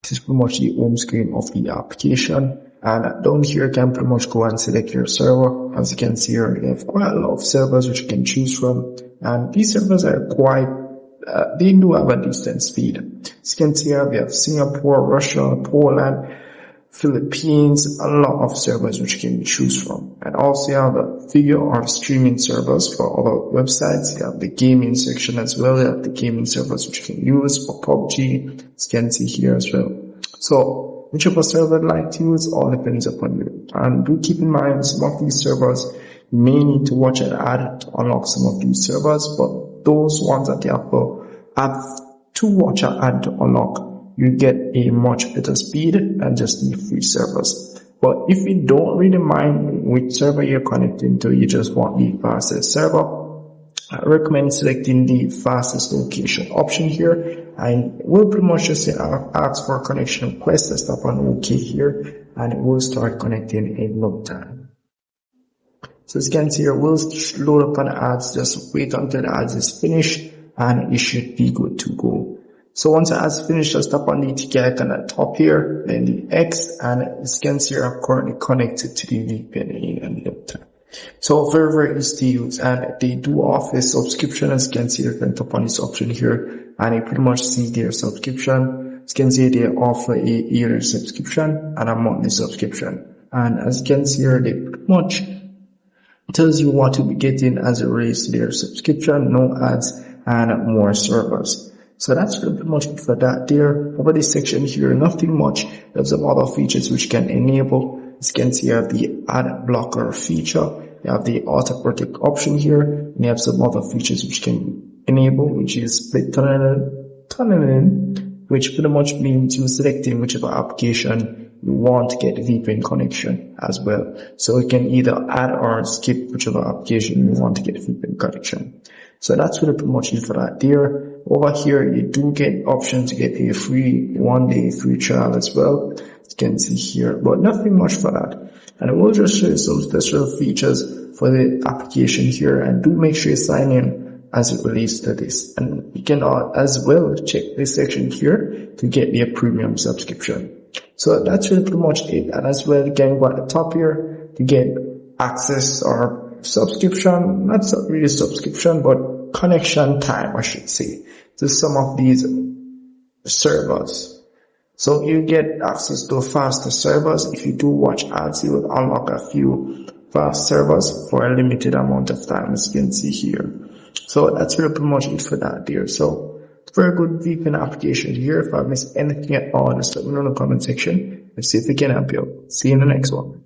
This is pretty much the home screen of the application. And down here you can pretty much go and select your server. As you can see here, you have quite a lot of servers which you can choose from. And these servers are quite, they do have a decent speed. As you can see here, we have Singapore, Russia, Poland, Philippines, a lot of servers which you can choose from. And also you have a video or streaming servers for other websites. You have the gaming section as well. You have the gaming servers which you can use for PUBG, as you can see here as well. So whichever server you'd like to use, all depends upon you. And do keep in mind, some of these servers you may need to watch an ad to unlock some of these servers, but those ones that you have to watch an ad to unlock, you get a much better speed than just the free servers. But if you don't really mind which server you're connecting to, you just want the fastest server, I recommend selecting the fastest location option here, and we'll pretty much just ask for a connection request. Let's tap on OK here, and it will start connecting in no time. So as you can see here, we'll load up an ads. Just wait until the ads is finished, and it should be good to go. So once it has finished, just tap on the ticket icon at the top here, then the X, and as you can see here, I'm currently connected to the VPN in no time. So very, very easy to use, and they do offer a subscription. As you can see, you can tap on this option here, and you pretty much see their subscription. As you can see, they offer a yearly subscription and a monthly subscription. And as you can see here, they pretty much tells you what to be getting as it relates to their subscription, no ads, and more servers. So that's pretty much it for that there. Over this section here, nothing much. There's some other features which can enable. As you can see, you have the ad blocker feature. You have the auto protect option here. And you have some other features which can enable, which is split tunneling, which pretty much means you selecting whichever application you want to get VPN connection as well. So you can either add or skip whichever application you want to get VPN connection. So that's really pretty much it for that there. Over here, you do get option to get a free 1-day free trial as well. As you can see here, but nothing much for that. And I will just show you some special features for the application here, and do make sure you sign in as it relates to this. And you can as well check this section here to get their premium subscription. So that's really pretty much it. And as well, you can go at the top here to get access or subscription, not really subscription, but connection time, I should say, to some of these servers. So you get access to faster servers. If you do watch ads, you will unlock a few fast servers for a limited amount of time, as you can see here. So that's really pretty much it for that there. So very good VPN application here. If I missed anything at all, just let me know in the comment section and see if we can help you out. See you in the next one.